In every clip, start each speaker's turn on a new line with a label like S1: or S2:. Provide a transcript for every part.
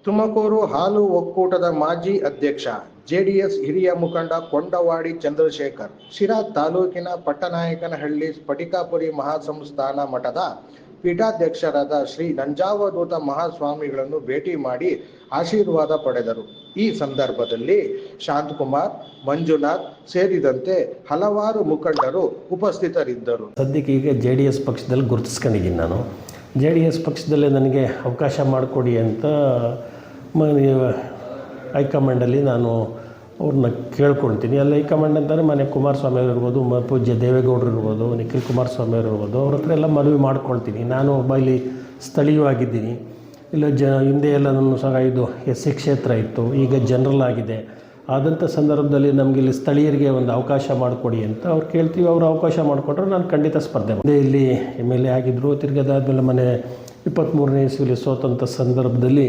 S1: ತುಮಕೂರು ಹಾಲು ಒಕ್ಕೂಟದ ಮಾಜಿ ಅಧ್ಯಕ್ಷ ಜೆಡಿಎಸ್ ಹಿರಿಯ ಮುಖಂಡ ಕೊಂಡವಾಡಿ ಚಂದ್ರಶೇಖರ್ ಶಿರಾ ತಾಲೂಕಿನ ಪಟ್ಟನಾಯಕನಹಳ್ಳಿ ಸ್ಫಟಿಕಾಪುರಿ ಮಹಾಸಂಸ್ಥಾನ ಮಠದ ಪೀಠಾಧ್ಯಕ್ಷರಾದ ಶ್ರೀ ನಂಜಾವಧೂತ ಮಹಾಸ್ವಾಮಿಗಳನ್ನು ಭೇಟಿ ಮಾಡಿ ಆಶೀರ್ವಾದ ಪಡೆದರು. ಈ ಸಂದರ್ಭದಲ್ಲಿ ಶಾಂತಕುಮಾರ್, ಮಂಜುನಾಥ್ ಸೇರಿದಂತೆ ಹಲವಾರು ಮುಖಂಡರು ಉಪಸ್ಥಿತರಿದ್ದರು.
S2: ಸದ್ಯಕ್ಕೆ ಈಗ JDS ಪಕ್ಷದಲ್ಲಿ ಗುರುತಿಸ್ಕೊಂಡಿದ್ದೀನಿ. ನಾನು JDS ಪಕ್ಷದಲ್ಲೇ ನನಗೆ ಅವಕಾಶ ಮಾಡಿಕೊಡಿ ಅಂತ ಹೈಕಮಾಂಡಲ್ಲಿ ನಾನು ಅವ್ರನ್ನ ಕೇಳ್ಕೊಳ್ತೀನಿ. ಅಲ್ಲಿ ಹೈಕಮಾಂಡ್ ಅಂತಾರೆ ಮನೆ ಕುಮಾರಸ್ವಾಮಿ ಅವರು ಇರ್ಬೋದು, ಪೂಜ್ಯ ದೇವೇಗೌಡರು ಇರ್ಬೋದು, ನಿಖಿಲ್ ಕುಮಾರಸ್ವಾಮಿ ಅವರು ಇರ್ಬೋದು, ಅವ್ರ ಹತ್ರ ಎಲ್ಲ ಮನವಿ ಮಾಡ್ಕೊಳ್ತೀನಿ. ನಾನು ಒಬ್ಬ ಇಲ್ಲಿ ಸ್ಥಳೀಯವಾಗಿದ್ದೀನಿ. ಇಲ್ಲ ಹಿಂದೆ ಎಲ್ಲ ನನ್ನ ಸಹ ಇದು SC ಕ್ಷೇತ್ರ ಇತ್ತು, ಈಗ ಜನರಲ್ ಆಗಿದೆ. ಆದಂಥ ಸಂದರ್ಭದಲ್ಲಿ ನಮಗೆ ಇಲ್ಲಿ ಸ್ಥಳೀಯರಿಗೆ ಒಂದು ಅವಕಾಶ ಮಾಡಿಕೊಡಿ ಅಂತ ಅವ್ರು ಕೇಳ್ತೀವಿ. ಅವರು ಅವಕಾಶ ಮಾಡಿಕೊಟ್ರೆ ನಾನು ಖಂಡಿತ ಸ್ಪರ್ಧೆ ಮಾಡಿದೆ. ಇಲ್ಲಿ MLA ಆಗಿದ್ದರು. ತಿರ್ಗದಾದ್ಮೇಲೆ ಮನೆ 23ನೇ ಇಸ್ವಿಲಿ ಸೋತಂಥ ಸಂದರ್ಭದಲ್ಲಿ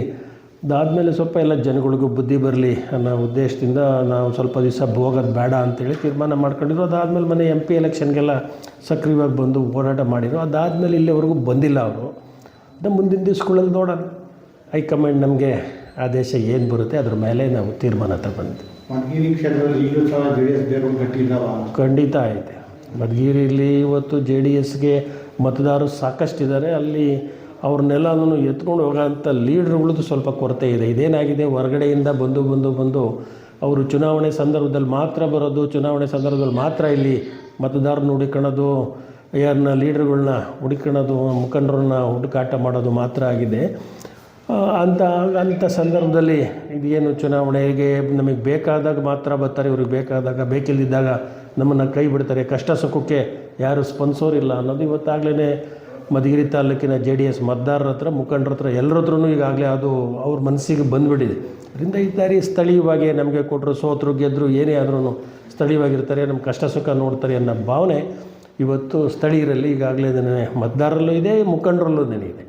S2: ಅದಾದಮೇಲೆ ಸ್ವಲ್ಪ ಎಲ್ಲ ಜನಗಳಿಗೂ ಬುದ್ಧಿ ಬರಲಿ ಅನ್ನೋ ಉದ್ದೇಶದಿಂದ ನಾವು ಸ್ವಲ್ಪ ದಿವಸ ಹೋಗೋದು ಬೇಡ ಅಂತೇಳಿ ತೀರ್ಮಾನ ಮಾಡ್ಕೊಂಡಿದ್ರು. ಅದಾದಮೇಲೆ ಮನೆ MP ಎಲೆಕ್ಷನ್ಗೆಲ್ಲ ಸಕ್ರಿಯವಾಗಿ ಬಂದು ಹೋರಾಟ ಮಾಡಿದ್ರು. ಅದಾದಮೇಲೆ ಇಲ್ಲಿವರೆಗೂ ಬಂದಿಲ್ಲ ಅವರು. ಮುಂದಿನ ದಿವಸಗಳಲ್ಲಿ ನೋಡೋಣ, ಹೈಕಮಾಂಡ್ ನಮಗೆ ಆದೇಶ ಏನು ಬರುತ್ತೆ ಅದ್ರ ಮೇಲೆ ನಾವು ತೀರ್ಮಾನ ತಗೊಂಡು.
S3: ಮಧುಗಿರಿ ಕ್ಷೇತ್ರದಲ್ಲಿ ಈಗಲೂ ಸಹ JDS ಬೇರು ಗಟ್ಟಿದ್ದಾವ?
S2: ಖಂಡಿತ ಐತೆ. ಮಧುಗಿರಿಯಲ್ಲಿ ಇವತ್ತು JDSಗೆ ಮತದಾರರು ಸಾಕಷ್ಟಿದ್ದಾರೆ. ಅಲ್ಲಿ ಅವ್ರನ್ನೆಲ್ಲನೂ ಎತ್ಕೊಂಡು ಹೋಗೋಂಥ ಲೀಡ್ರುಗಳದ್ದು ಸ್ವಲ್ಪ ಕೊರತೆ ಇದೆ. ಇದೇನಾಗಿದೆ, ಹೊರಗಡೆಯಿಂದ ಬಂದು ಅವರು ಚುನಾವಣೆ ಸಂದರ್ಭದಲ್ಲಿ ಮಾತ್ರ ಬರೋದು, ಚುನಾವಣೆ ಸಂದರ್ಭದಲ್ಲಿ ಮಾತ್ರ ಇಲ್ಲಿ ಮತದಾರರನ್ನ ಹುಡುಕೊಳ್ಳೋದು, ಯಾರನ್ನ ಲೀಡ್ರುಗಳನ್ನ ಹುಡುಕೊಳ್ಳೋದು, ಮುಖಂಡರನ್ನ ಹುಡುಕಾಟ ಮಾಡೋದು ಮಾತ್ರ ಆಗಿದೆ. ಅಂಥ ಸಂದರ್ಭದಲ್ಲಿ ಇದೇನು ಚುನಾವಣೆಗೆ ನಮಗೆ ಬೇಕಾದಾಗ ಮಾತ್ರ ಬರ್ತಾರೆ, ಇವ್ರಿಗೆ ಬೇಕಾದಾಗ ಬೇಕಿಲ್ಲದಿದ್ದಾಗ ನಮ್ಮನ್ನು ಕೈ ಬಿಡ್ತಾರೆ, ಕಷ್ಟ ಸುಖಕ್ಕೆ ಯಾರು ಸ್ಪಂದಿಸೋರಿಲ್ಲ ಅನ್ನೋದು ಇವತ್ತಾಗಲೇ ಮಧುಗಿರಿ ತಾಲೂಕಿನ JDS ಮತದಾರರ ಹತ್ರ, ಮುಖಂಡರ ಹತ್ರ, ಎಲ್ಲರ ಹತ್ರನೂ ಈಗಾಗಲೇ ಅದು ಅವ್ರ ಮನಸ್ಸಿಗೆ ಬಂದುಬಿಟ್ಟಿದೆ. ಅದರಿಂದ ಈ ದಾರಿ ಸ್ಥಳೀಯವಾಗಿ ನಮಗೆ ಕೊಟ್ಟರು, ಸೋತರು ಗೆದ್ದರು ಏನೇ ಆದ್ರೂ ಸ್ಥಳೀಯವಾಗಿರ್ತಾರೆ, ನಮ್ಮ ಕಷ್ಟ ಸುಖ ನೋಡ್ತಾರೆ ಅನ್ನೋ ಭಾವನೆ ಇವತ್ತು ಸ್ಥಳೀಯರಲ್ಲಿ ಈಗಾಗಲೇ ಮತದಾರರಲ್ಲೂ ಇದೆ, ಮುಖಂಡರಲ್ಲೂ ಇದೆ.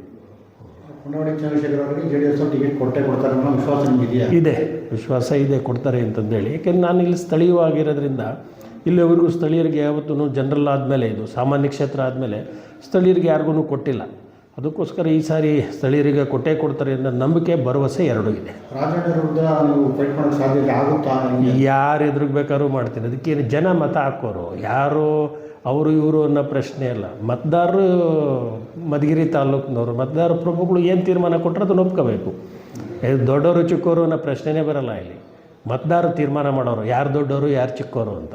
S3: ಕೊಂಡವಾಡಿ ಚಂದ್ರಶೇಖರ್ ಅವರಿಗೆ JDS ಟಿಕೆಟ್ ಕೊಟ್ಟೇ ಕೊಡ್ತಾರೆ ಅನ್ನೋ ವಿಶ್ವಾಸ ನಿಮಗಿದೆಯಾ?
S2: ಇದೆ, ವಿಶ್ವಾಸ ಇದೆ, ಕೊಡ್ತಾರೆ ಅಂತಂದೇಳಿ. ಯಾಕೆಂದ್ರೆ ನಾನು ಇಲ್ಲಿ ಸ್ಥಳೀಯವಾಗಿರೋದ್ರಿಂದ ಇಲ್ಲಿವರೆಗೂ ಸ್ಥಳೀಯರಿಗೆ ಯಾವತ್ತೂ ಜನರಲ್ ಆದಮೇಲೆ, ಇದು ಸಾಮಾನ್ಯ ಕ್ಷೇತ್ರ ಆದಮೇಲೆ ಸ್ಥಳೀಯರಿಗೆ ಯಾರಿಗೂ ಕೊಟ್ಟಿಲ್ಲ. ಅದಕ್ಕೋಸ್ಕರ ಈ ಸಾರಿ ಸ್ಥಳೀಯರಿಗೆ ಕೊಟ್ಟೇ ಕೊಡ್ತಾರೆ ಅನ್ನೋ ನಂಬಿಕೆ, ಭರವಸೆ ಎರಡೂ ಇದೆ.
S3: ರಾಜಣ್ಣ ವಿರುದ್ಧ ನೀವು ಫೈಟ್ ಮಾಡೋಕ್ಕೆ ಸಾಧ್ಯತೆ ಆಗುತ್ತಾ?
S2: ಯಾರು ಎದುರಿಗೆ ಬೇಕಾದ್ರೂ ಮಾಡ್ತೀನಿ. ಅದಕ್ಕೇನು ಜನ ಮತ ಹಾಕೋರು, ಯಾರು ಅವರು ಇವರು ಅನ್ನೋ ಪ್ರಶ್ನೆ ಇಲ್ಲ. ಮತದಾರರು ಮಧುಗಿರಿ ತಾಲೂಕಿನವರು, ಮತದಾರ ಪ್ರಭುಗಳು ಏನು ತೀರ್ಮಾನ ಕೊಟ್ಟರೆ ಅದನ್ನು ಒಪ್ಕೋಬೇಕು. ದೊಡ್ಡವರು ಚಿಕ್ಕವರು ಅನ್ನೋ ಪ್ರಶ್ನೆನೇ ಬರಲ್ಲ ಇಲ್ಲಿ. ಮತದಾರರು ತೀರ್ಮಾನ ಮಾಡೋರು ಯಾರು ದೊಡ್ಡವರು ಯಾರು ಚಿಕ್ಕವರು ಅಂತ.